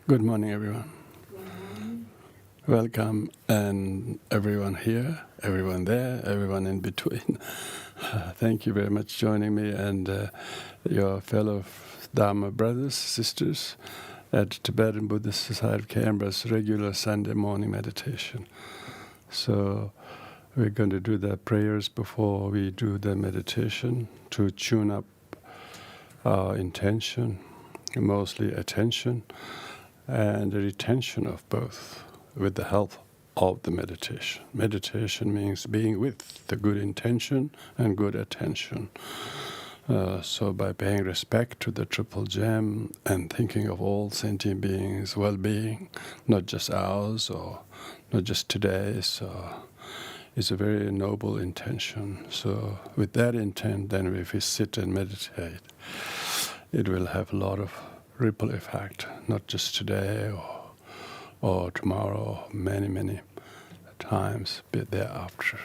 Good morning, everyone. Welcome, and everyone here, everyone there, everyone in between. Thank you very much for joining me and your fellow Dharma brothers, sisters at Tibetan Buddhist Society of Canberra's regular Sunday morning meditation. So we're going to do the prayers before we do the meditation to tune up our intention, mostly attention, and the retention of both with the help of the meditation. Meditation means being with the good intention and good attention. So by paying respect to the Triple Gem and thinking of all sentient beings' well-being, not just ours or not just today's, is a very noble intention. So with that intent, then if we sit and meditate, it will have a lot of ripple effect, not just today or tomorrow, many, many times thereafter.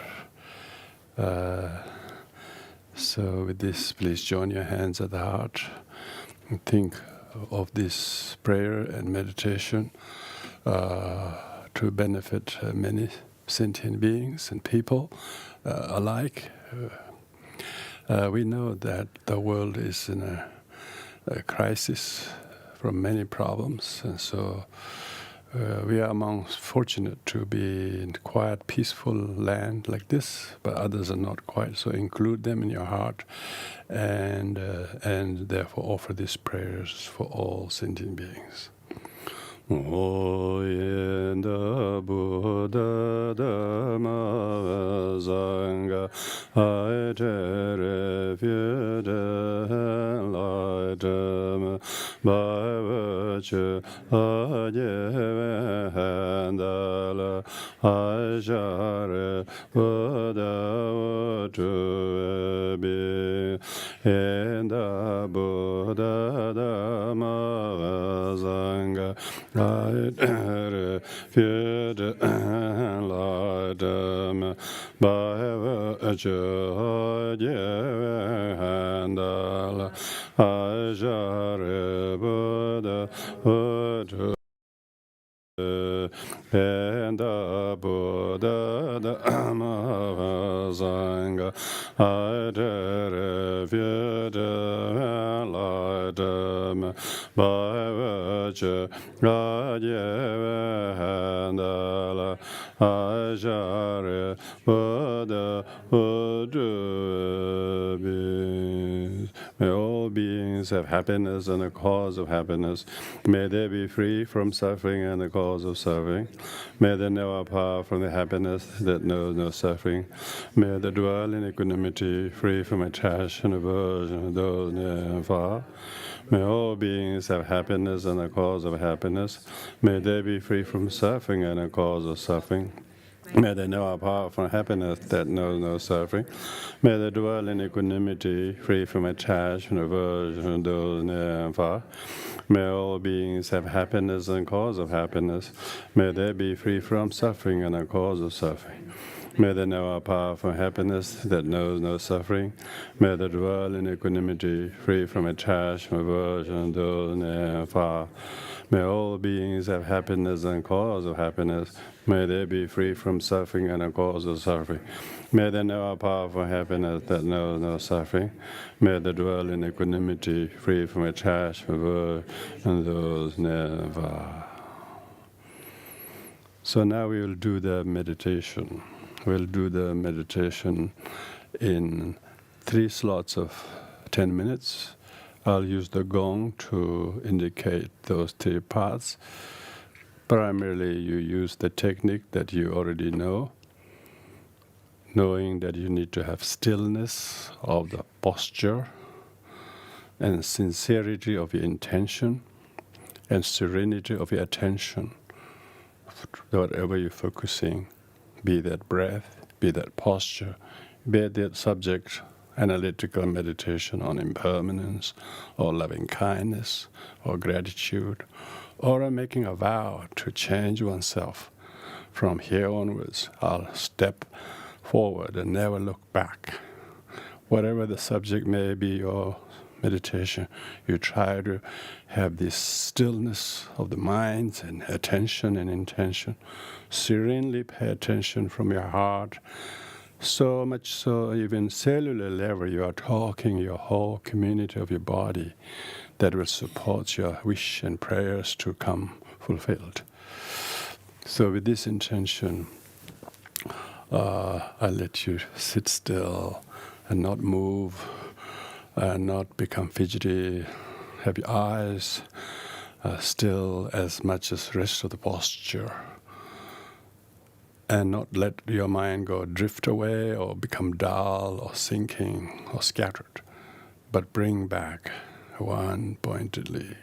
So with this, please join your hands at the heart and think of this prayer and meditation to benefit many sentient beings and people alike. We know that the world is in a crisis from many problems, and so we are amongst fortunate to be in quiet, peaceful land like this, but others are not quite. So include them in your heart, and therefore offer these prayers for all sentient beings. Oyenda Buddha Dhamma Sangha Aitere Fyede Enlightenment by virtue Ajeve Handala Ajare Buddha Vatu Be Enda Buddha Dhamma Sangha Aitere Fyede Enlightenment by virtue Ajeve Handala Ajare Buddha Vatu and the Buddha Dhamma Sangha Aitere Fyede Enlightenment by virtue Ajeve Handala Ajare Buddha Vatu Be. May all beings have happiness and a cause of happiness. May they be free from suffering and the cause of suffering. May they know our power from the happiness that knows no suffering. May they dwell in equanimity, free from attachment and aversion, those near and far. May all beings have happiness and the cause of happiness. May they be free from suffering and the cause of suffering. May they know our power from happiness that knows no suffering. May they dwell in equanimity, free from attachment, aversion, those near and far. May all beings have happiness and cause of happiness. May they be free from suffering and a cause of suffering. May they know our power from happiness that knows no suffering. May they dwell in equanimity, free from attachment, aversion, those near and far. May all beings have happiness and cause of happiness. May they be free from suffering and a cause of suffering. May they know our power for happiness that knows no suffering. May they dwell in equanimity, free from attachment, and those never. So now we will do the meditation. We'll do the meditation in 3 slots of 10 minutes. I'll use the gong to indicate those 3 parts. Primarily, you use the technique that you already know, knowing that you need to have stillness of the posture and sincerity of your intention and serenity of your attention, whatever you're focusing, be that breath, be that posture, be that subject, analytical meditation on impermanence or loving kindness or gratitude, or making a vow to change oneself. From here onwards, I'll step forward and never look back. Whatever the subject may be, or meditation, you try to have this stillness of the mind and attention and intention. Serenely pay attention from your heart. So much so, even cellular level, you are talking your whole community of your body that will support your wish and prayers to come fulfilled. So with this intention, I let you sit still and not move and not become fidgety. Have your eyes still as much as the rest of the posture. And not let your mind go drift away or become dull or sinking or scattered. But bring back one pointedly.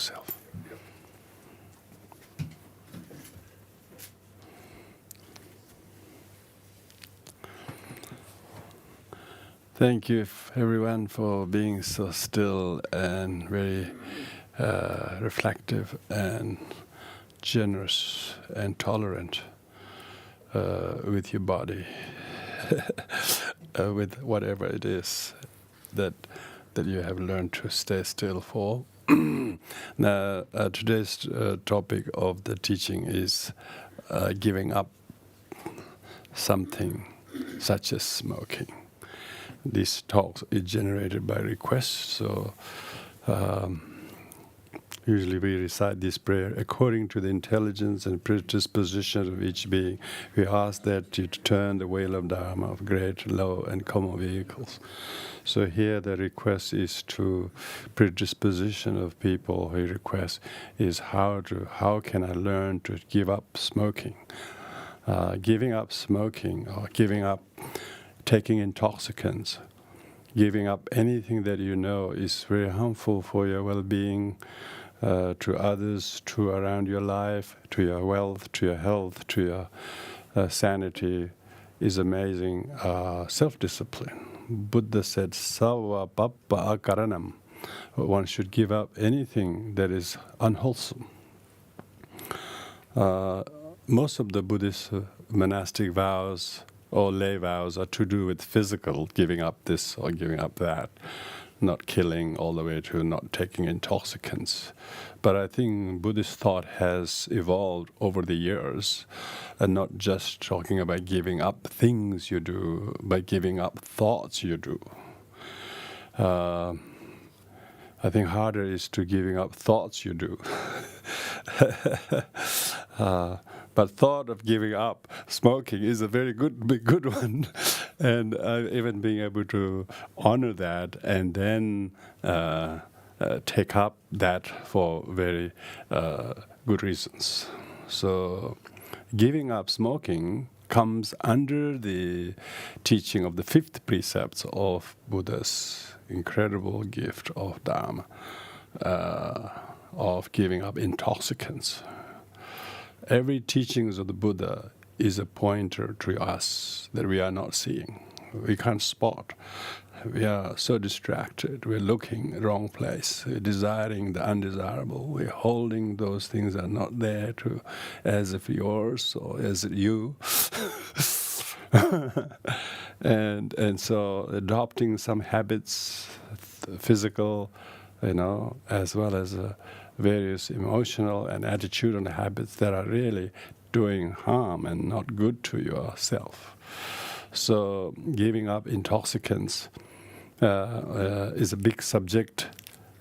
yourself. Thank you, everyone, for being so still and very reflective and generous and tolerant with your body, with whatever it is that you have learned to stay still for. Now, today's topic of the teaching is giving up something such as smoking. This talk is generated by request, so usually we recite this prayer according to the intelligence and predisposition of each being. We ask that you turn the wheel of Dharma of great, low, and common vehicles. So here the request is to predisposition of people. Who request is how can I learn to give up smoking? Giving up smoking or giving up taking intoxicants, giving up anything that you know is very harmful for your well-being, to others, to around your life, to your wealth, to your health, to your sanity, is amazing self-discipline. Buddha said, "Sava pappa akaranam." One should give up anything that is unwholesome. Most of the Buddhist monastic vows or lay vows are to do with physical, giving up this or giving up that, not killing all the way to not taking intoxicants. But I think Buddhist thought has evolved over the years, and not just talking about giving up things you do, but giving up thoughts you do. I think harder is to giving up thoughts you do. But thought of giving up smoking is a very good one, and even being able to honor that and then take up that for very good reasons. So giving up smoking comes under the teaching of the fifth precepts of Buddha's incredible gift of Dharma, of giving up intoxicants. Every teachings of the Buddha is a pointer to us that we are not seeing. We can't spot. We are so distracted. We're looking at the wrong place. We're desiring the undesirable. We're holding those things that are not there to, as if yours or as you. and so adopting some habits, physical, as well as various emotional and attitudinal habits that are really doing harm and not good to yourself. So giving up intoxicants is a big subject,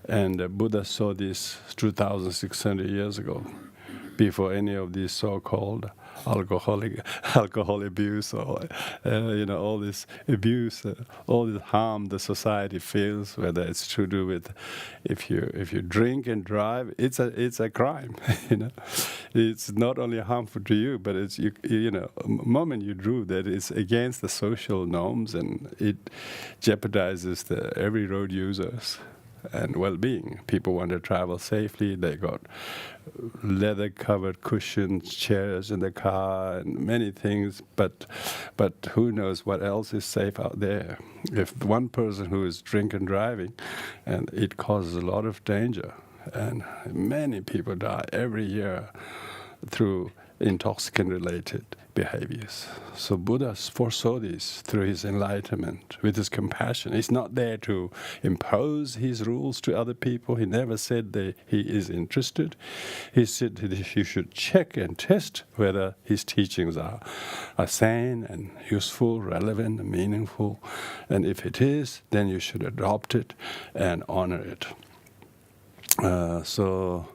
and Buddha saw this 2,600 years ago, before any of these so-called alcohol abuse or all this abuse, all this harm the society feels, whether it's to do with if you drink and drive, it's a crime. It's not only harmful to you, but it's moment you do that, it's against the social norms, and it jeopardizes every road users and well-being. People want to travel safely. They got leather-covered cushions, chairs in the car, and many things. But who knows what else is safe out there? If one person who is drinking driving, and it causes a lot of danger, and many people die every year through intoxicant-related behaviors. So Buddha foresaw this through his enlightenment, with his compassion. He's not there to impose his rules to other people. He never said that he is interested. He said that you should check and test whether his teachings are sane and useful, relevant, and meaningful. And if it is, then you should adopt it and honor it. So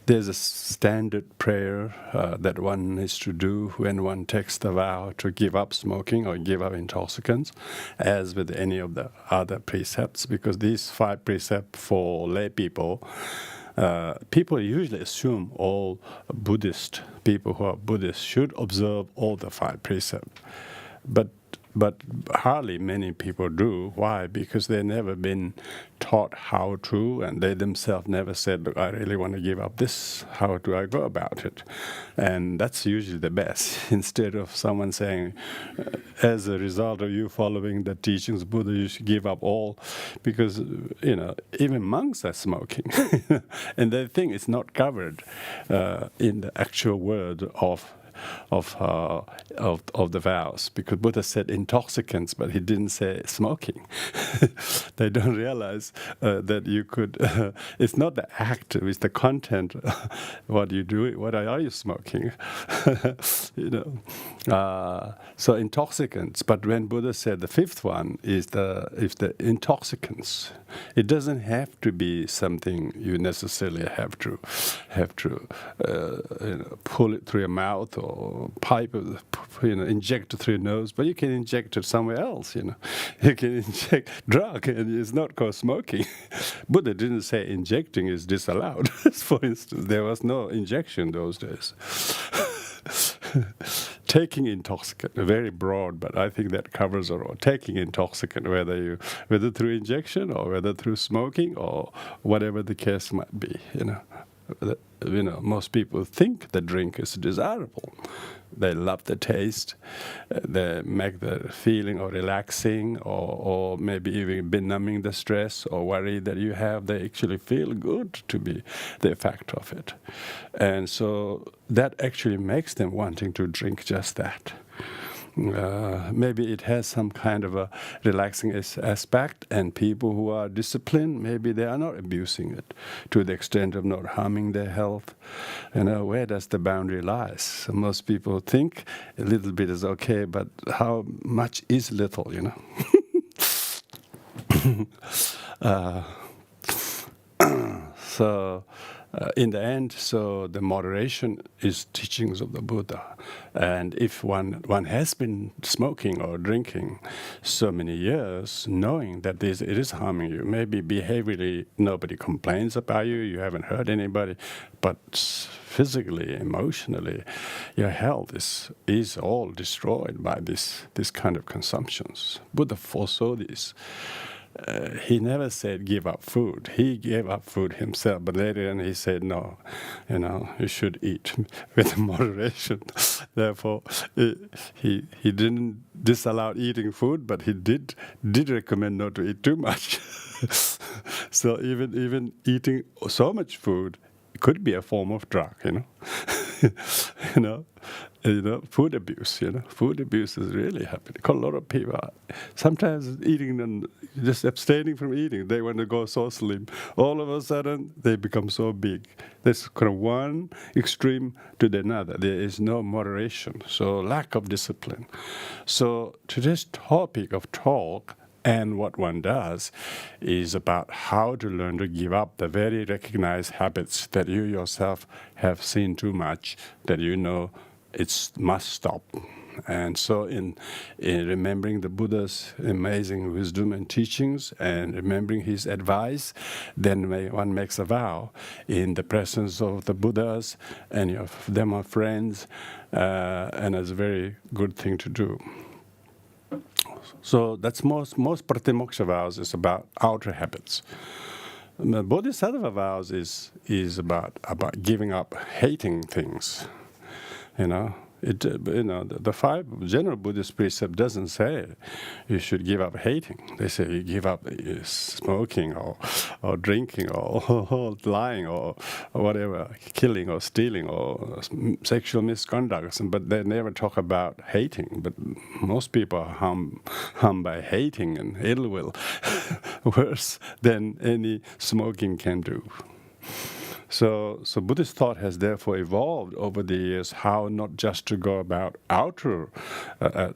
there's a standard prayer that one needs to do when one takes the vow to give up smoking or give up intoxicants, as with any of the other precepts, because these 5 precepts for lay people, people usually assume all Buddhist people who are Buddhists should observe all the 5 precepts. But but hardly many people do. Why? Because they've never been taught how to, and they themselves never said, look, I really want to give up this. How do I go about it? And that's usually the best. Instead of someone saying, as a result of you following the teachings of Buddha, you should give up all, because, even monks are smoking. And they think it's not covered in the actual word of the vows, because Buddha said intoxicants, but he didn't say smoking. They don't realize that you could. It's not the act; it's the content. What you do? What are you smoking? So intoxicants. But when Buddha said the fifth one is the intoxicants, it doesn't have to be something you necessarily have to pull it through your mouth or pipe, inject it through your nose, but you can inject it somewhere else. You can inject drug, and it's not called smoking. Buddha didn't say injecting is disallowed. For instance, there was no injection those days. Taking intoxicant, very broad, but I think that covers it all. Taking intoxicant, whether through injection or whether through smoking or whatever the case might be. Most people think the drink is desirable. They love the taste. They make the feeling or relaxing, or maybe even benumbing the stress or worry that you have. They actually feel good to be the effect of it. And so that actually makes them wanting to drink just that. Maybe it has some kind of a relaxing aspect, and people who are disciplined, maybe they are not abusing it to the extent of not harming their health. Where does the boundary lie? So most people think a little bit is okay, but how much is little, So in the end, so the moderation is teachings of the Buddha. And if one has been smoking or drinking so many years, knowing that it is harming you, maybe behaviorally nobody complains about you, you haven't hurt anybody, but physically, emotionally, your health is all destroyed by this kind of consumptions. Buddha foresaw this. He never said give up food. He gave up food himself, but later on he said no, you should eat with moderation. Therefore, he didn't disallow eating food, but he did recommend not to eat too much. So even eating so much food could be a form of drug, food abuse. Food abuse is really happening. A lot of people are sometimes eating and just abstaining from eating. They want to go so slim. All of a sudden, they become so big. There's kind of one extreme to the another. There is no moderation, so lack of discipline. So today's topic of talk and what one does is about how to learn to give up the very recognized habits that you yourself have seen too much, that it must stop. And so in remembering the Buddha's amazing wisdom and teachings and remembering his advice, then one makes a vow in the presence of the Buddhas and them are friends, and it's a very good thing to do. So that's most pratimoksha vows is about outer habits. The Bodhisattva vows is about giving up hating things. The five general Buddhist precepts doesn't say you should give up hating. They say you give up smoking or drinking or lying or whatever, killing or stealing or sexual misconduct. But they never talk about hating. But most people are harmed by hating and ill will, worse than any smoking can do. So Buddhist thought has therefore evolved over the years how not just to go about outer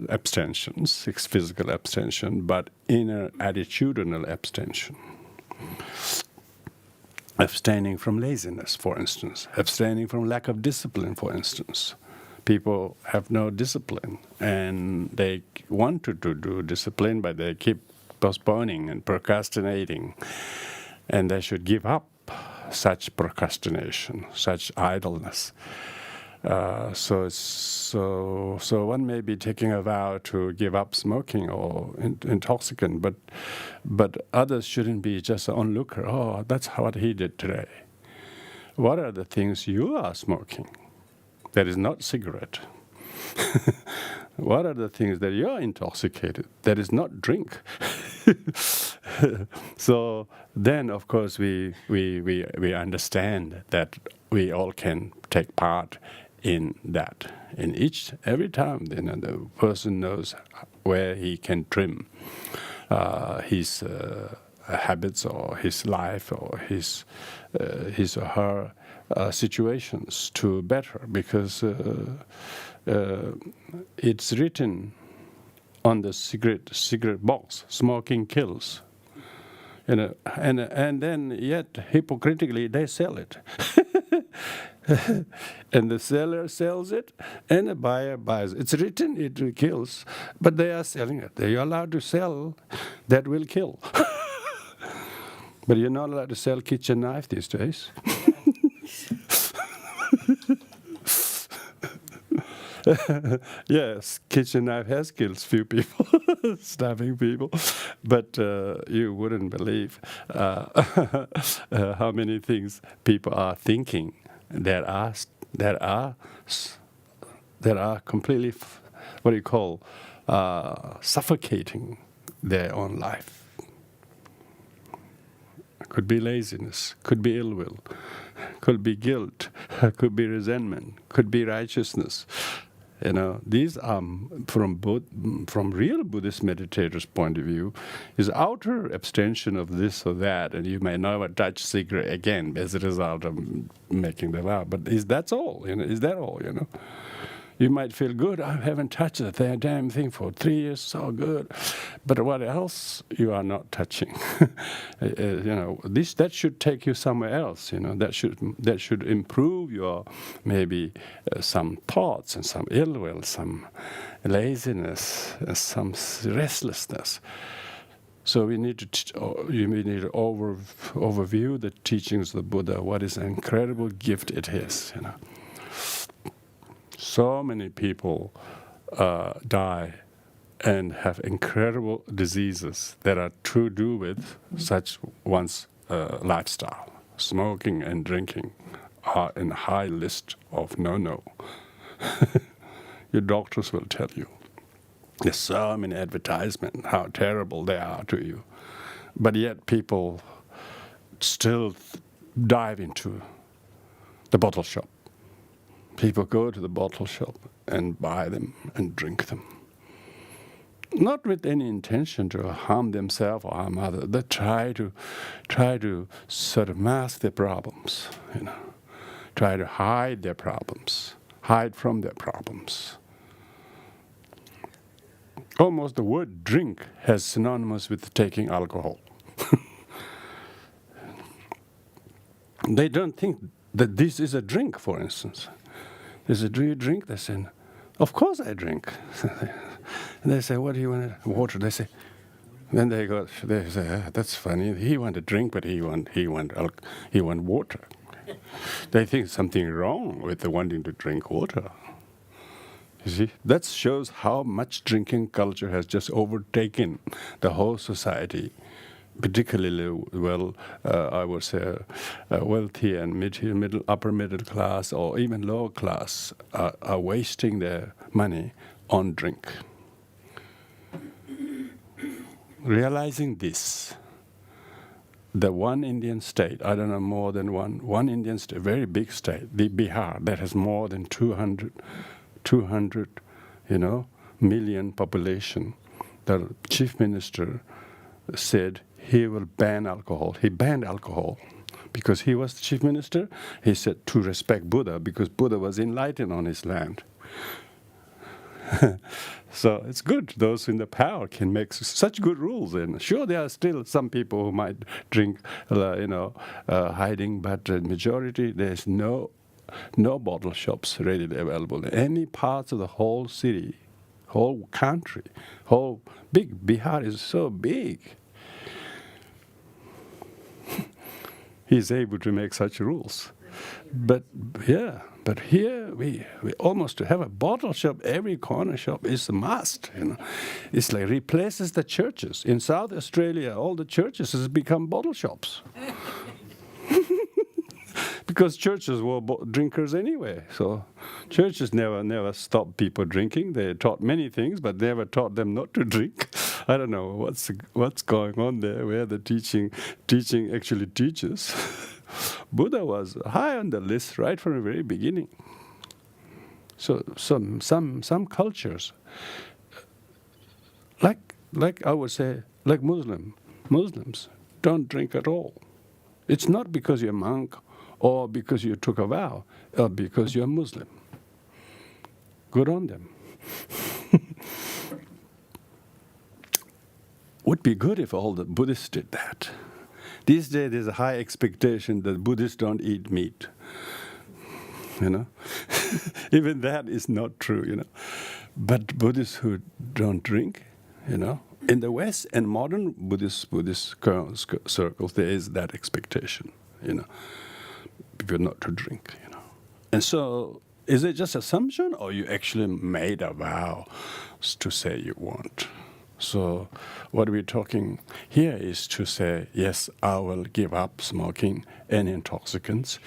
abstentions, physical abstention, but inner attitudinal abstention. Abstaining from laziness, for instance. Abstaining from lack of discipline, for instance. People have no discipline, and they wanted to do discipline, but they keep postponing and procrastinating, and they should give up such procrastination, such idleness. So one may be taking a vow to give up smoking or intoxicant, but others shouldn't be just an onlooker. Oh, that's what he did today. What are the things you are smoking that is not cigarette? What are the things that you're intoxicated that is not drink? So then, of course, we understand that we all can take part in that. In every time, the person knows where he can trim his habits or his life or his or her situations to better, because it's written on the cigarette box, smoking kills. And then yet hypocritically they sell it. And the seller sells it, and the buyer buys it. It's written it kills, but they are selling it. They are allowed to sell that will kill. But you're not allowed to sell kitchen knife these days. Yes, kitchen knife has killed few people, stabbing people, but you wouldn't believe how many things people are thinking that are completely, what do you call, suffocating their own life. Could be laziness, could be ill will, could be guilt, could be resentment, could be righteousness. These are from real Buddhist meditators' point of view, is outer abstention of this or that, and you may never touch cigarette again as a result of making the vow. But that's all? Is that all? You might feel good. I haven't touched the damn thing for 3 years. So good, but what else you are not touching? That should take you somewhere else. That should improve your maybe some thoughts and some ill will, some laziness, some restlessness. So we need to overview the teachings of the Buddha. What is an incredible gift it is. So many people die and have incredible diseases that are to do with such one's lifestyle. Smoking and drinking are in a high list of no. Your doctors will tell you. There's so many advertisements, how terrible they are to you. But yet people still dive into the bottle shop. People go to the bottle shop and buy them and drink them. Not with any intention to harm themselves or harm others. They try to sort of mask their problems, try to hide their problems, hide from their problems. Almost the word drink has synonymous with taking alcohol. They don't think that this is a drink, for instance. They say, do you drink? They say, of course I drink. And they say, what do you want? Water. They say, then they say, that's funny. He want a drink, but he want water. They think something wrong with the wanting to drink water. You see, that shows how much drinking culture has just overtaken the whole society. Particularly I would say, wealthy and upper middle class, or even lower class, are wasting their money on drink. Realizing this, the one Indian state, I don't know more than one Indian state, very big state, the Bihar, that has more than 200 million population. The chief minister said he will ban alcohol. He banned alcohol because he was the chief minister. He said to respect Buddha because Buddha was enlightened on his land. So it's good. Those in the power can make such good rules. And sure, there are still some people who might drink, hiding, but the majority, there's no bottle shops readily available in any parts of the whole city, whole country, whole big. Bihar is so big. He's able to make such rules. But here we almost have a bottle shop. Every corner shop is a must. It's like replaces the churches. In South Australia, all the churches has become bottle shops. Because churches were drinkers anyway, so churches never stopped people drinking. They taught many things, but never taught them not to drink. I don't know what's going on there, where the teaching actually teaches. Buddha was high on the list right from the very beginning. So some cultures, like I would say, like Muslims don't drink at all. It's not because you're a monk, or because you took a vow, or because you're Muslim. Good on them. Would be good if all the Buddhists did that. These days there's a high expectation that Buddhists don't eat meat. Even that is not true, But Buddhists who don't drink, in the West and modern Buddhist circles, there is that expectation, people not to drink, And so, is it just assumption, or you actually made a vow to say you want? So, what we're talking here is to say, yes, I will give up smoking and intoxicants,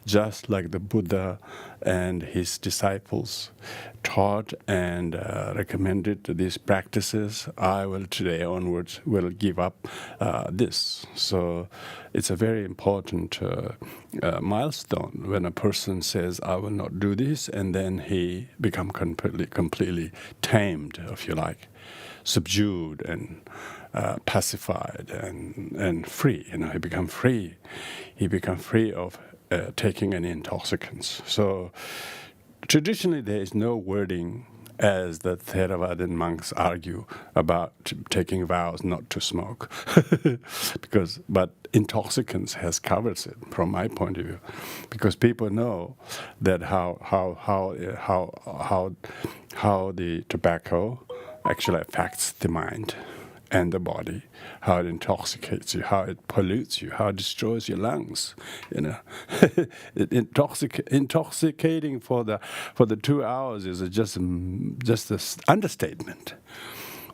just like the Buddha and his disciples taught and recommended these practices. I will today onwards will give up this. So, it's a very important milestone when a person says, I will not do this, and then he becomes completely tamed, if you like, subdued and pacified and free. He become free. He become free of taking any intoxicants. So traditionally, there is no wording as the Theravadan monks argue about taking vows not to smoke, but intoxicants has covers it from my point of view, because people know that how the tobacco actually affects the mind and the body, how it intoxicates you, how it pollutes you, how it destroys your lungs. Intoxicating for the 2 hours is just an understatement.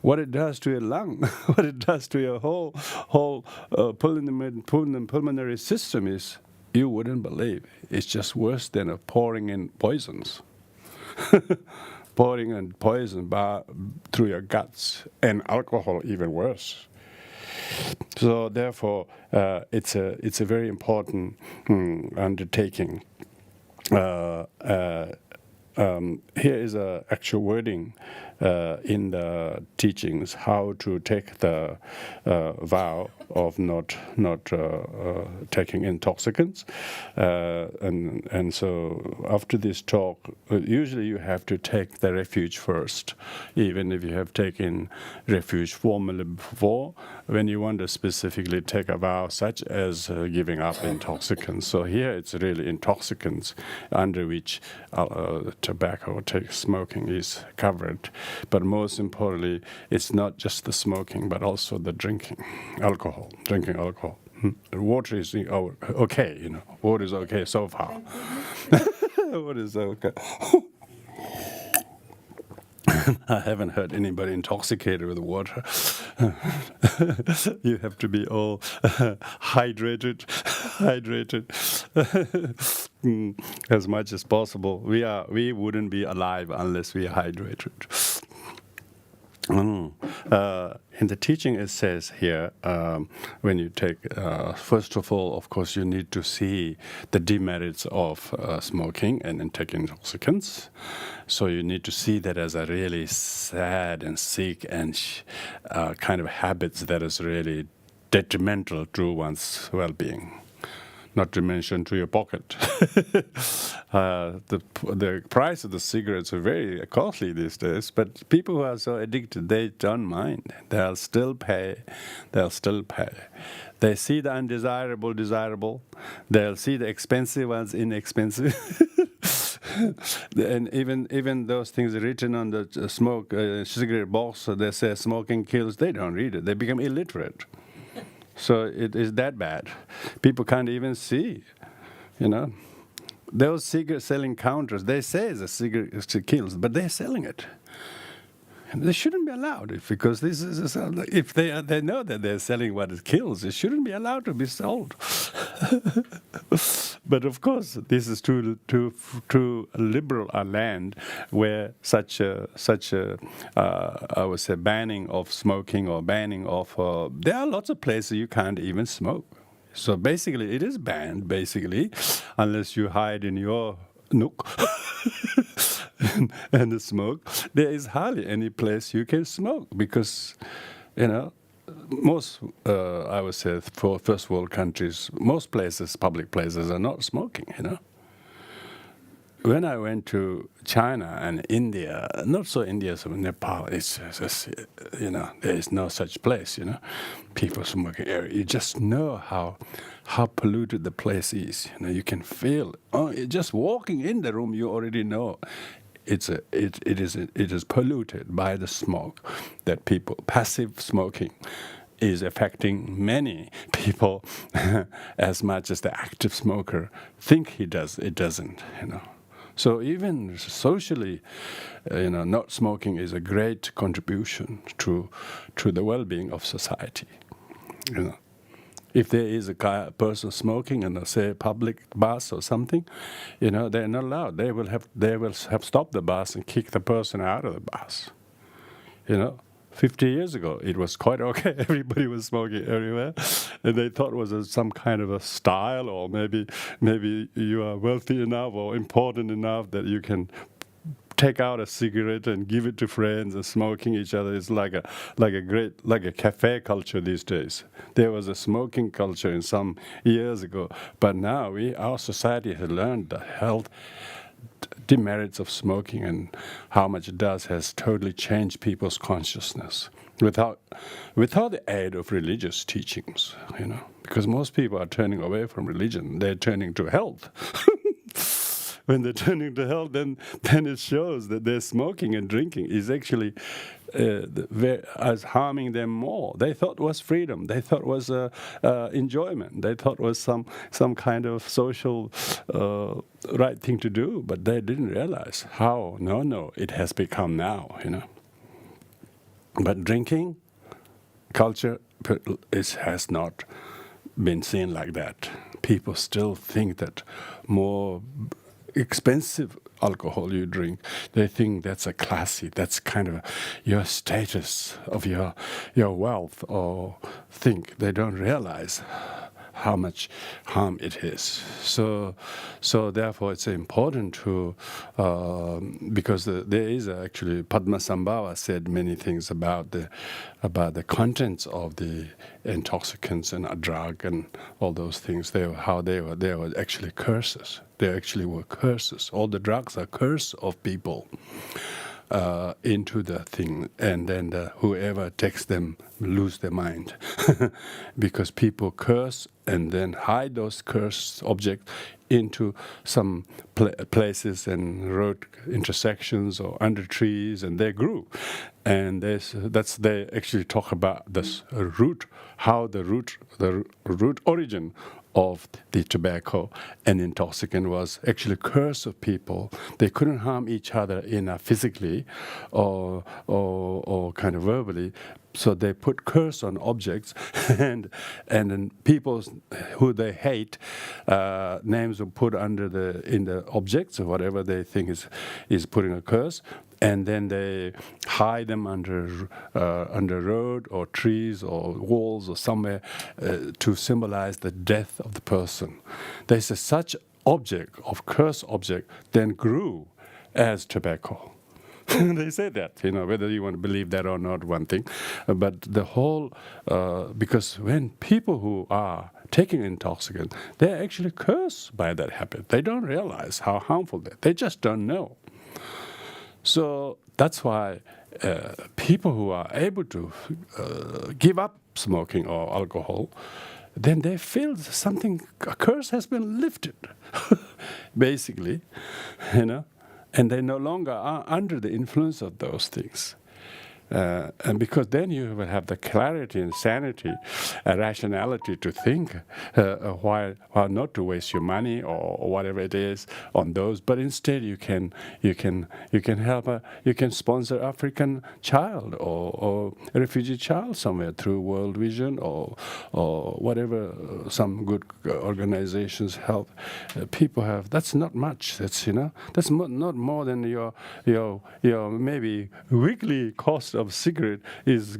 What it does to your lung, what it does to your whole pulmonary system is, you wouldn't believe. It's just worse than pouring in poisons. Pouring in poison through your guts, and alcohol even worse. So therefore, it's a very important undertaking. Here is a actual wording in the teachings how to take the vow of not taking intoxicants, and so after this talk, usually you have to take the refuge first, even if you have taken refuge formally before. When you want to specifically take a vow, such as giving up intoxicants, so here it's really intoxicants under which tobacco, smoking is covered. But most importantly, it's not just the smoking, but also the drinking alcohol. Water is okay, Water is okay so far. Water is okay. I haven't heard anybody intoxicated with water. You have to be all hydrated as much as possible. We wouldn't be alive unless we are hydrated. In the teaching it says here, when you take, first of all, of course, you need to see the demerits of smoking and then taking intoxicants. So you need to see that as a really sad and sick and kind of habits that is really detrimental to one's well-being. Not to mention to your pocket. The price of the cigarettes are very costly these days, but people who are so addicted, they don't mind. They'll still pay. They see the undesirable desirable. They'll see the expensive ones inexpensive. And even those things written on the cigarette box, they say smoking kills, they don't read it. They become illiterate. So it is that bad. People can't even see, Those cigarette selling counters, they say the cigarette kills, but they're selling it. They shouldn't be allowed because this is if they know that they're selling what it kills, it shouldn't be allowed to be sold. But of course, this is too liberal a land where such a I would say banning of smoking or banning of there are lots of places you can't even smoke. So basically, it is banned basically, unless you hide in your nook. and the smoke, there is hardly any place you can smoke because, most, I would say, for first world countries, most places, public places, are not smoking. When I went to China and India, not so India, so Nepal, it's just, there is no such place, people smoking area. You just know how polluted the place is. You can feel, just walking in the room, you already know it is polluted by the smoke that passive smoking is affecting many people as much as the active smoker think it doesn't. So even socially, not smoking is a great contribution to the well-being of society. If there is a person smoking in say public bus or something, they're not allowed. They will have stopped the bus and kicked the person out of the bus. 50 years ago, it was quite okay. Everybody was smoking everywhere, and they thought it was some kind of a style, or maybe you are wealthy enough or important enough that you can take out a cigarette and give it to friends, and smoking each other is like a cafe culture these days. There was a smoking culture in some years ago, but now our society has learned the health demerits of smoking and how much it has totally changed people's consciousness without the aid of religious teachings, because most people are turning away from religion. They're turning to health. When they're turning to health, then it shows that their smoking and drinking is actually as harming them more. They thought was freedom. They thought was enjoyment. They thought was some kind of social right thing to do, but they didn't realize how it has become now. But drinking culture has not been seen like that. People still think that more expensive alcohol you drink, they think that's a classy, that's kind of your status of your wealth, or think they don't realize how much harm it is. So therefore it's important to, because there is actually, Padmasambhava said many things about the contents of the intoxicants and a drug and all those things. They were actually curses. They actually were curses. All the drugs are curse of people into the thing, and then whoever takes them lose their mind because people curse and then hide those cursed objects into some places and road intersections or under trees, and they grew. And they actually talk about this root, how the root origin of the tobacco and intoxicant was actually curse of people. They couldn't harm each other physically or kind of verbally, so they put curse on objects, and then people who they hate, names were put in the objects or whatever they think is putting a curse. And then they hide them under road or trees or walls or somewhere to symbolize the death of the person. They say such object, of curse object, then grew as tobacco. They say that, whether you want to believe that or not, one thing. But the whole, because when people who are taking intoxicants, they're actually cursed by that habit. They don't realize how harmful they just don't know. So that's why people who are able to give up smoking or alcohol, then they feel a curse has been lifted, basically, and they no longer are under the influence of those things. And because then you will have the clarity and sanity, rationality to think why not to waste your money or whatever it is on those, but instead you can help you can sponsor African child or a refugee child somewhere through World Vision or whatever some good organizations help people have. That's not much. That's that's not more than your maybe weekly cost of cigarette is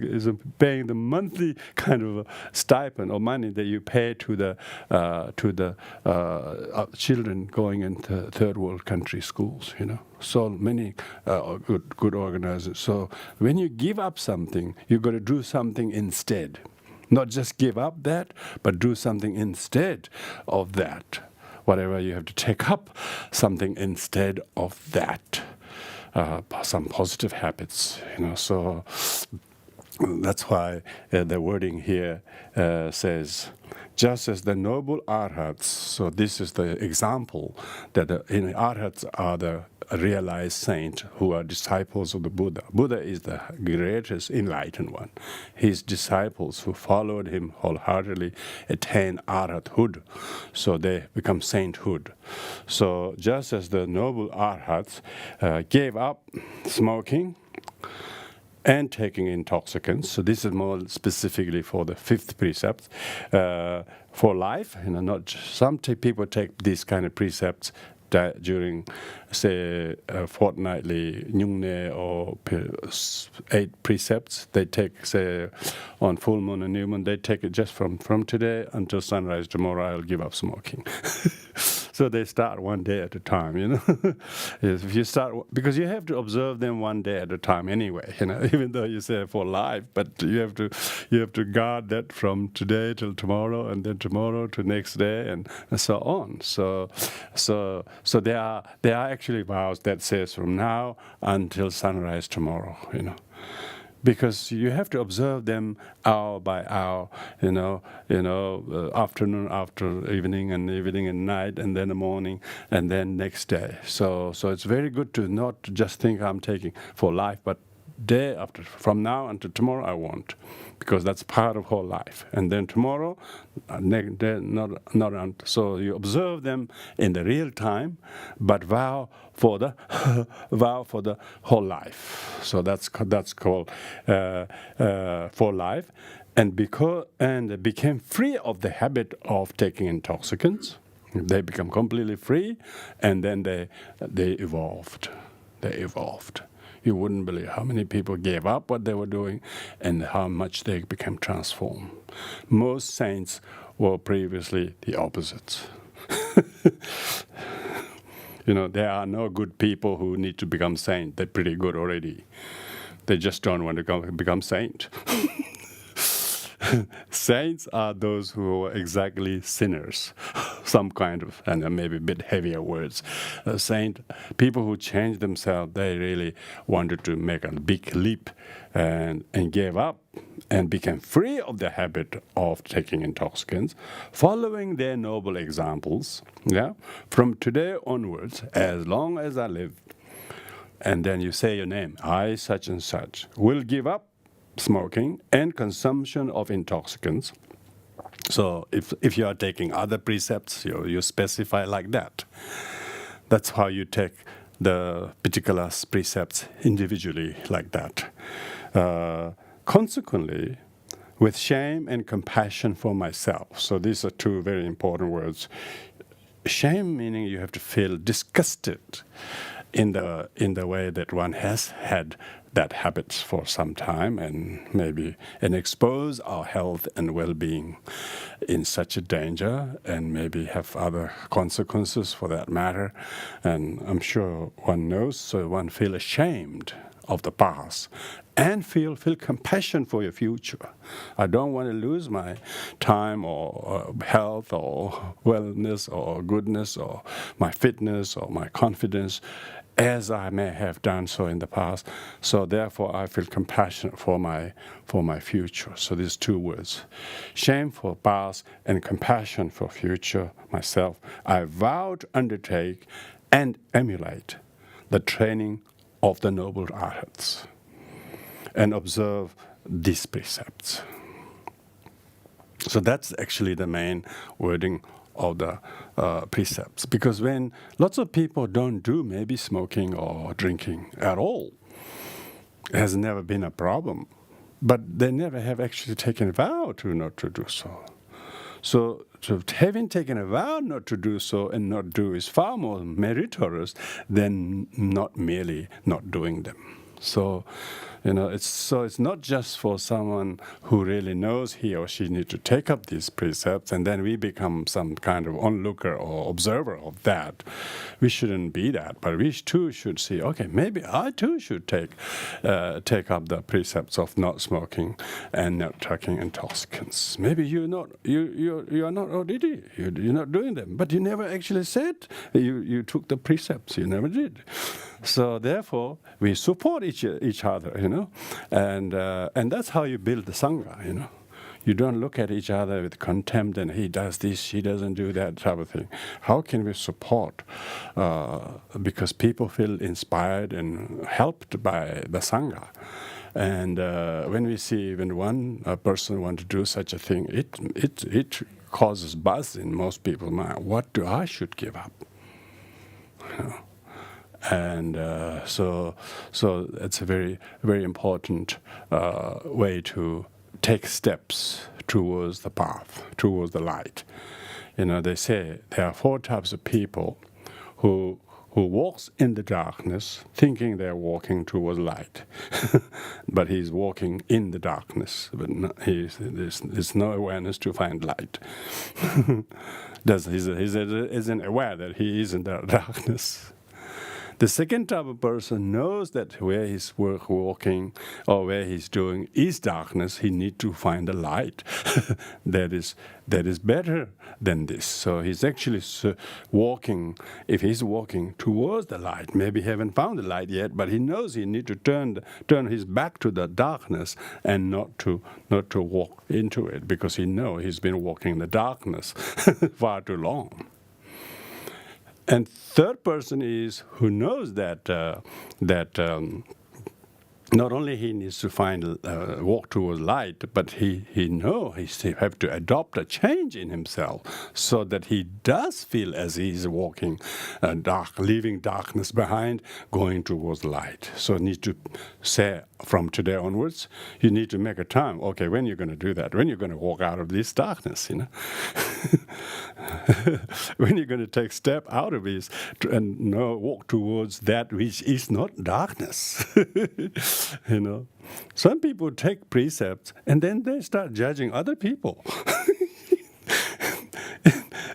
paying the monthly kind of stipend or money that you pay to the children going into third world country schools. So many good organizers. So when you give up something, you got to do something instead. Not just give up that, but do something instead of that. Whatever you have to take up, something instead of that. Some positive habits, So that's why the wording here says, just as the noble arhats. So this is the example that arhats are the realized saint who are disciples of the Buddha. Buddha is the greatest enlightened one. His disciples who followed him wholeheartedly attain arhathood, so they become sainthood. So just as the noble arhats gave up smoking and taking intoxicants. So this is more specifically for the fifth precept for life. Not some people take these kind of precepts during, say, fortnightly nyungne or 8 precepts. They take, say, on full moon and new moon, they take it just from today until sunrise tomorrow. I'll give up smoking. So they start one day at a time, If you start, because you have to observe them one day at a time anyway, even though you say for life, but you have to guard that from today till tomorrow, and then tomorrow to next day, and so on. So there are actually vows that says from now until sunrise tomorrow, Because you have to observe them hour by hour, afternoon after evening and night, and then the morning, and then next day. So it's very good to not just think I'm taking for life, but day after, from now until tomorrow I won't, because that's part of whole life. And then tomorrow, next day, not. So you observe them in the real time, but vow for the whole life. So that's called for life, and became free of the habit of taking intoxicants. They become completely free, and then they evolved. You wouldn't believe how many people gave up what they were doing and how much they became transformed. Most saints were previously the opposites. There are no good people who need to become saint. They're pretty good already. They just don't want to become saint. Saints are those who are exactly sinners, some kind of, and maybe a bit heavier words. Saint, people who change themselves, they really wanted to make a big leap and gave up and became free of the habit of taking intoxicants, following their noble examples. From today onwards, as long as I live, and then you say your name, I such and such, will give up smoking and consumption of intoxicants. So if you are taking other precepts, you specify like that. That's how you take the particular precepts individually like that. Consequently, with shame and compassion for myself. So these are two very important words. Shame meaning you have to feel disgusted in the way that one has had that habit for some time, and expose our health and well-being in such a danger, and maybe have other consequences for that matter. And I'm sure one knows, so one feel ashamed of the past and feel compassion for your future. I don't want to lose my time or health or wellness or goodness or my fitness or my confidence as I may have done so in the past. So therefore I feel compassionate for my future. So these two words, shame for past and compassion for future myself. I vow to undertake and emulate the training of the noble arhats. and observe these precepts. So that's actually the main wording of the precepts. Because when lots of people don't do maybe smoking or drinking at all, it has never been a problem. But they never have actually taken a vow to not to do so. So having taken a vow not to do so and not do is far more meritorious than not merely not doing them. So, it's not just for someone who really knows he or she needs to take up these precepts, and then we become some kind of onlooker or observer of that. We shouldn't be that, but we too should see, okay, maybe I too should take up the precepts of not smoking and not taking intoxicants. Maybe you are not already, you're not doing them, but you never actually said you took the precepts. You never did. So therefore, we support each other, and that's how you build the sangha, You don't look at each other with contempt and he does this, she doesn't do that type of thing. How can we support? Because people feel inspired and helped by the sangha. And when we see when one person wants to do such a thing, it causes buzz in most people's mind. What do I should give up? And so it's a very, very important way to take steps towards the path, towards the light. They say there are 4 types of people who walks in the darkness thinking they're walking towards light. But he's walking in the darkness, but there's no awareness to find light. He isn't aware that he is in the darkness. The second type of person knows that where he's walking or where he's doing is darkness. He needs to find a light that is better than this. So he's actually walking. If he's walking towards the light, maybe he haven't found the light yet, but he knows he needs to turn his back to the darkness and not to walk into it, because he knows he's been walking in the darkness far too long. And third person is who knows that not only he needs to find walk towards light, but he knows he have to adopt a change in himself so that he does feel as he's walking dark, leaving darkness behind, going towards light. So need to say from today onwards, you need to make a time. Okay, when you're going to do that? When you're going to walk out of this darkness? When you're going to take step out of this and walk towards that which is not darkness. Some people take precepts and then they start judging other people.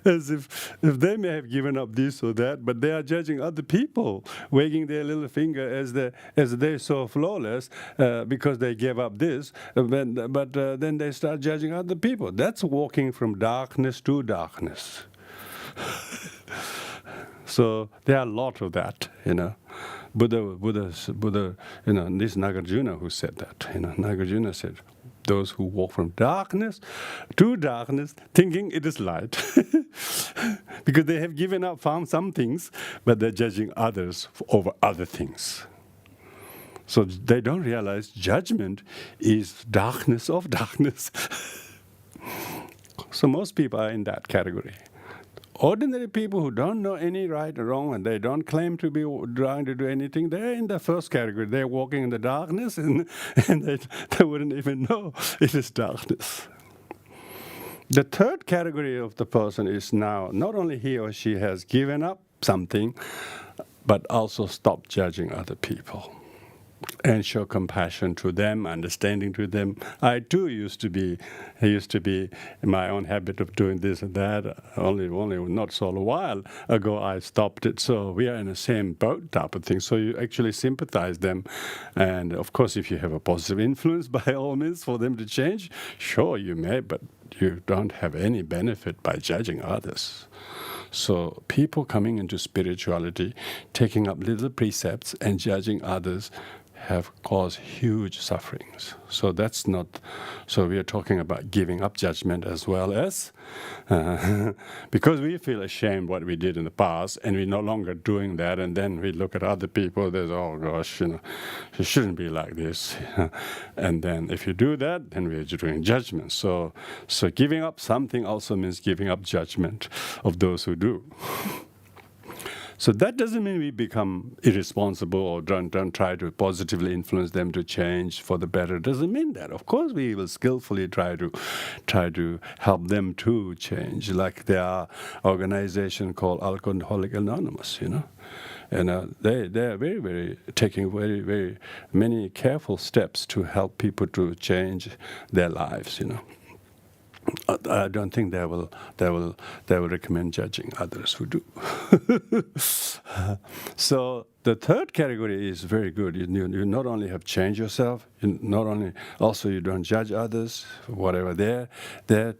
As if they may have given up this or that, but they are judging other people, wagging their little finger as they're so flawless because they gave up this, but then they start judging other people. That's walking from darkness to darkness. So there are a lot of that, Buddha, this Nagarjuna who said that, Nagarjuna said, those who walk from darkness to darkness, thinking it is light. Because they have given up, found some things, but they're judging others over other things. So they don't realize judgment is darkness of darkness. So most people are in that category. Ordinary people who don't know any right or wrong and they don't claim to be trying to do anything, they're in the first category. They're walking in the darkness and they wouldn't even know it is darkness. The third category of the person is now not only he or she has given up something, but also stopped judging other people and show compassion to them, understanding to them. I too used to be in my own habit of doing this and that. Only not so a while ago I stopped it. So we are in the same boat type of thing. So you actually sympathize them. And of course, if you have a positive influence, by all means, for them to change, sure you may, but you don't have any benefit by judging others. So people coming into spirituality, taking up little precepts and judging others, have caused huge sufferings. So that's not. So we are talking about giving up judgment as well as because we feel ashamed what we did in the past, and we're no longer doing that. And then we look at other people. There's oh gosh, you shouldn't be like this. And then if you do that, then we're doing judgment. So giving up something also means giving up judgment of those who do. So that doesn't mean we become irresponsible or don't try to positively influence them to change for the better. It doesn't mean that. Of course, we will skillfully try to help them to change. Like there are organization called Alcoholic Anonymous, and they're very taking very many careful steps to help people to change their lives, I don't think they will recommend judging others who do. So the third category is very good. You not only have changed yourself, also you don't judge others, whatever their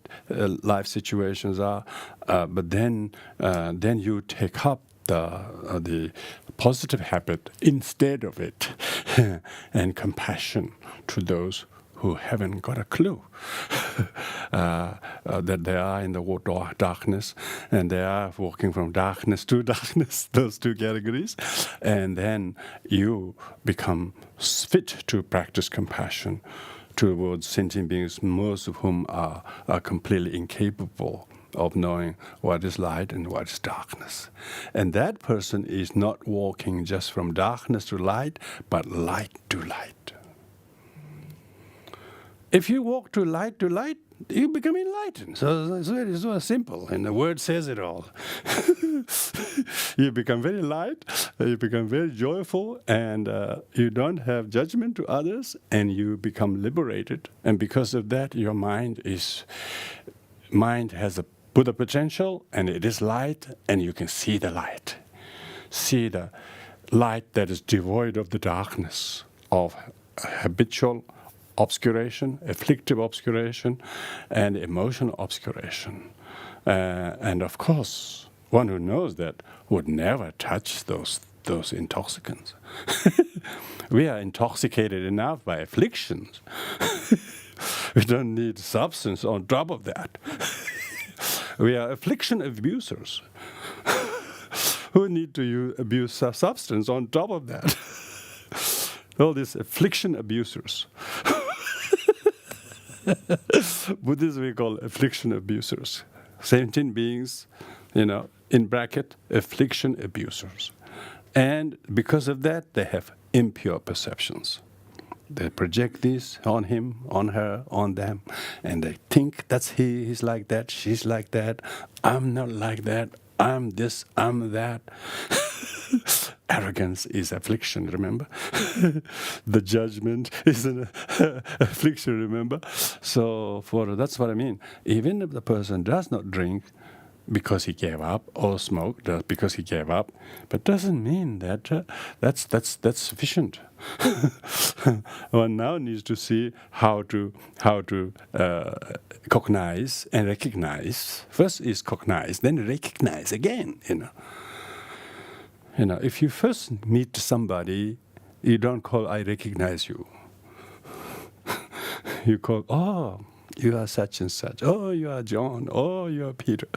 life situations are, but then you take up the positive habit instead of it, and compassion to those who haven't got a clue that they are in the darkness, and they are walking from darkness to darkness, those two categories. And then you become fit to practice compassion towards sentient beings, most of whom are completely incapable of knowing what is light and what is darkness. And that person is not walking just from darkness to light, but light to light. If you walk to light, you become enlightened. So it's very simple, and the word says it all. You become very light, you become very joyful, and you don't have judgment to others, and you become liberated. And because of that, your mind has a Buddha potential, and it is light, and you can see the light. See the light that is devoid of the darkness of habitual obscuration, afflictive obscuration, and emotional obscuration. And of course, one who knows that would never touch those intoxicants. We are intoxicated enough by afflictions. We don't need substance on top of that. We are affliction abusers who need to abuse substance on top of that. All these affliction abusers. Buddhism we call affliction abusers. Sentient beings, in bracket, affliction abusers. And because of that, they have impure perceptions. They project this on him, on her, on them, and they think that's he's like that, she's like that, I'm not like that, I'm this, I'm that. Arrogance is affliction, remember? The judgment is an affliction, remember? So that's what I mean. Even if the person does not drink because he gave up, or smoke because he gave up, but doesn't mean that that's sufficient. One now needs to see how to cognize and recognize. First is cognize, then recognize again. If you first meet somebody, you don't call, I recognize you. You call, oh, you are such and such. Oh, you are John. Oh, you are Peter.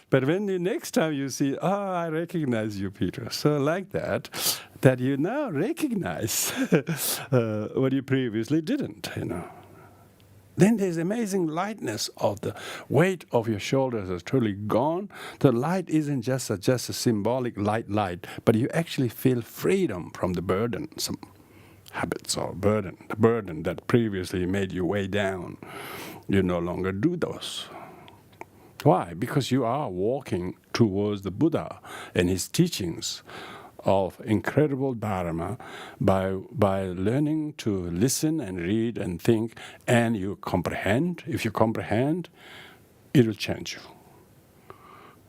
But when the next time you see, oh, I recognize you, Peter. So like that you now recognize what you previously didn't, Then there's amazing lightness of the weight of your shoulders is totally gone. The light isn't just a symbolic light, but you actually feel freedom from the burden, some habits or burden, the burden that previously made you way down. You no longer do those. Why? Because you are walking towards the Buddha and his teachings of incredible Dharma by learning to listen and read and think, and you comprehend. If you comprehend, it will change you.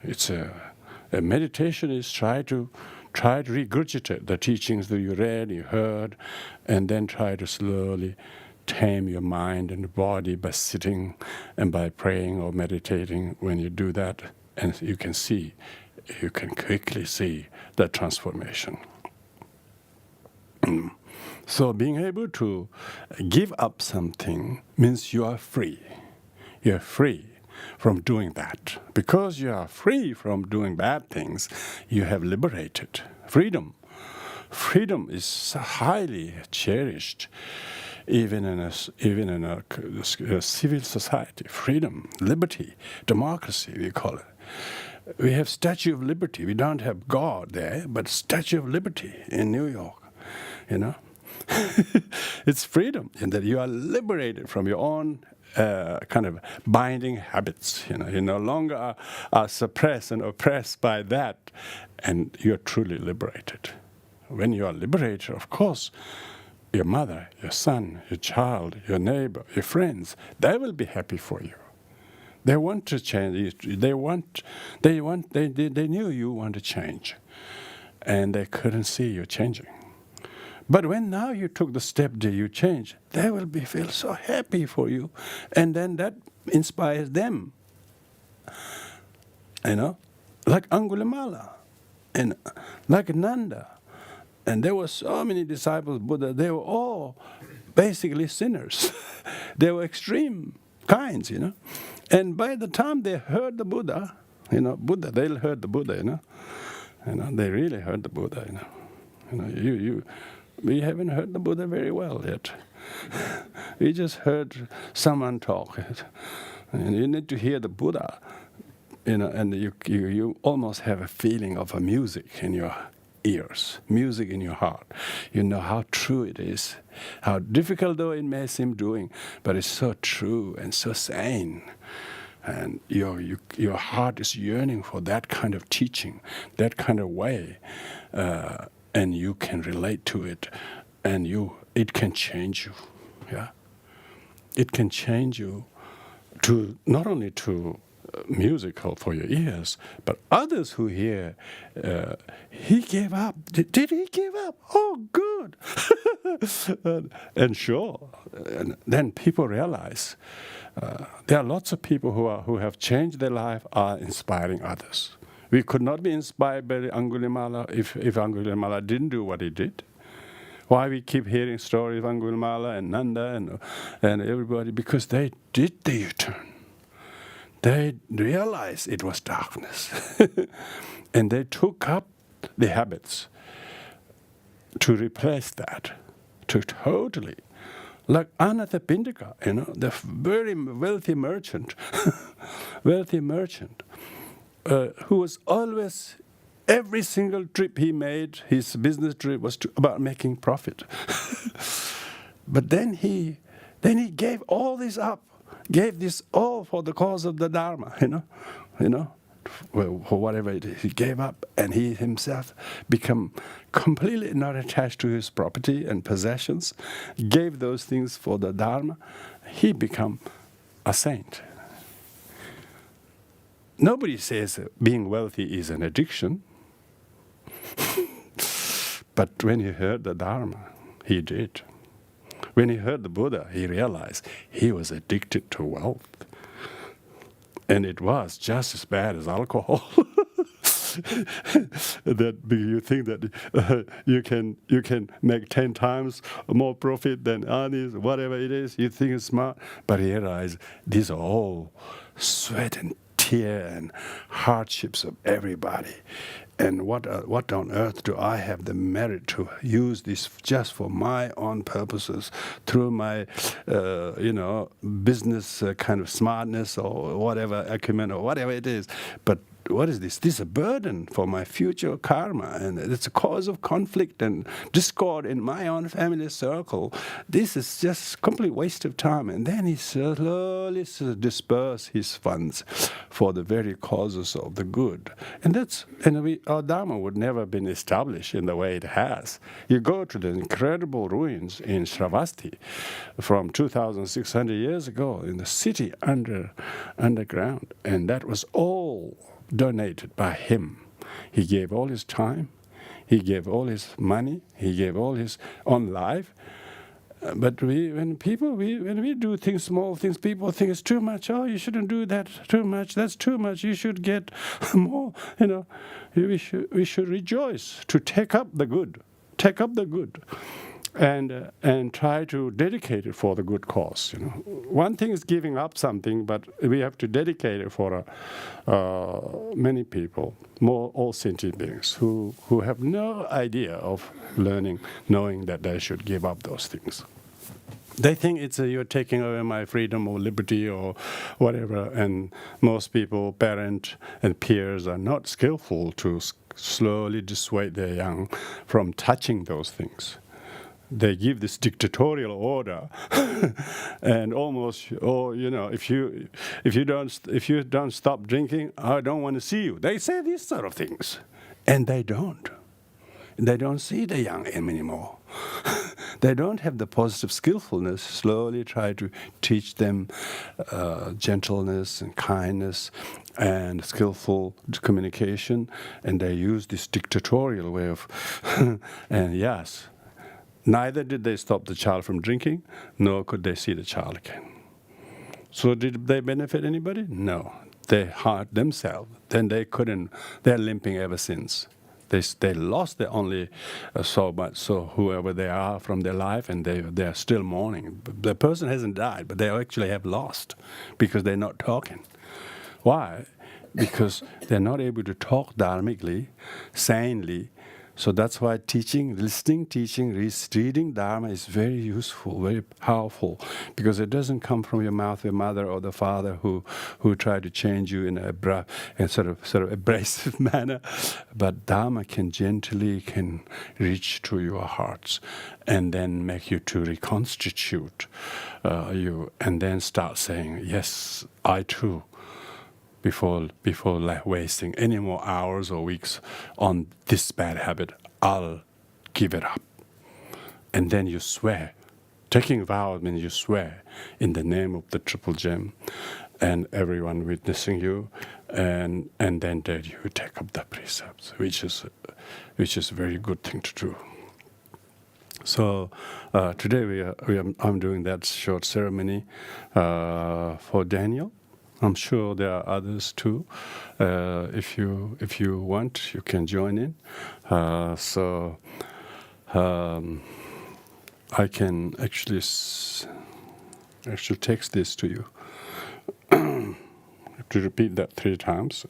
It's a meditation is try to regurgitate the teachings that you read, you heard, and then try to slowly tame your mind and body by sitting and by praying or meditating. When you do that, and you can quickly see that transformation. So being able to give up something means you are free. You're free from doing that. Because you are free from doing bad things, you have liberated freedom. Freedom is highly cherished, even in a civil society. Freedom, liberty, democracy, we call it. We have Statue of Liberty. We don't have God there, but Statue of Liberty in New York, you know. It's freedom in that you are liberated from your own kind of binding habits. You no longer are suppressed and oppressed by that, and you're truly liberated. When you are liberated, of course, your mother, your son, your child, your neighbor, your friends, they will be happy for you. They want to change. They knew you want to change, and they couldn't see you changing. But when now you took the step that you change, they will feel so happy for you, and then that inspires them. Like Angulimala, and like Nanda, and there were so many disciples of Buddha. They were all basically sinners. They were extreme kinds, And by the time they heard the Buddha, they heard the Buddha, they really heard the Buddha, We haven't heard the Buddha very well yet. We just heard someone talk. And you need to hear the Buddha, and you almost have a feeling of a music in your ears, music in your heart. You know how true it is, how difficult though it may seem doing, but it's so true and so sane. And your heart is yearning for that kind of teaching, that kind of way. And you can relate to it, and it can change you, yeah. It can change you to not only to musical for your ears, but others who hear. He gave up. Did he give up? Oh, good. and sure, and then people realize there are lots of people who have changed their life, are inspiring others. We could not be inspired by Angulimala if Angulimala didn't do what he did. Why we keep hearing stories of Angulimala and Nanda and everybody? Because they did the U-turn. They realized it was darkness. And they took up the habits to replace that, to totally. Like Anathapindika, the very wealthy merchant, who was always, every single trip he made, his business trip was about making profit. But then he gave all this up, gave this all for the cause of the Dharma, for whatever it is. He gave up, and he himself become completely not attached to his property and possessions, gave those things for the Dharma. He become a saint. Nobody says being wealthy is an addiction. But when he heard the Dharma, he did. When he heard the Buddha, he realized he was addicted to wealth. And it was just as bad as alcohol. That you think that you can make 10 times more profit than others, whatever it is, you think it's smart. But he realized these are all sweat and tear and hardships of everybody. And what on earth do I have the merit to use this just for my own purposes through my, business kind of smartness or whatever, acumen or whatever it is. But what is this? This is a burden for my future karma, and it's a cause of conflict and discord in my own family circle. This is just complete waste of time. And then he slowly disperse his funds for the very causes of the good. And our Dharma would never have been established in the way it has. You go to the incredible ruins in Shravasti from 2,600 years ago in the city underground, and that was all donated by him. He gave all his time, he gave all his money, he gave all his own life. But when we do things, small things, people think it's too much. Oh, you shouldn't do that too much. That's too much. You should get more. We should rejoice to take up the good. Take up the good. and try to dedicate it for the good cause. One thing is giving up something, but we have to dedicate it for many people, more all sentient beings who have no idea of knowing that they should give up those things. They think it's you're taking away my freedom or liberty or whatever, and most people, parents and peers, are not skillful to slowly dissuade their young from touching those things. They give this dictatorial order, and almost, if you don't stop drinking, I don't want to see you. They say these sort of things, and they don't. They don't see the young anymore. They don't have the positive skillfulness. Slowly try to teach them gentleness and kindness and skillful communication, and they use this dictatorial way of, and yes. Neither did they stop the child from drinking, nor could they see the child again. So did they benefit anybody? No. They hurt themselves. Then they couldn't. They're limping ever since. They lost their only so much, so whoever they are from their life, and they are still mourning. The person hasn't died, but they actually have lost because they're not talking. Why? Because they're not able to talk dharmically, sanely. So that's why listening, teaching, reading Dharma is very useful, very powerful, because it doesn't come from your mouth, your mother or the father who try to change you in a sort of abrasive manner. But Dharma can reach to your hearts, and then make you to reconstitute you, and then start saying, yes, I too. Before wasting any more hours or weeks on this bad habit, I'll give it up. And then you swear. Taking vows means you swear in the name of the Triple Gem and everyone witnessing you, and then that you take up the precepts, which is a very good thing to do. So today I'm doing that short ceremony for Daniel. I'm sure there are others too. If you want, you can join in. I can actually text this to you. I have to repeat that 3 times.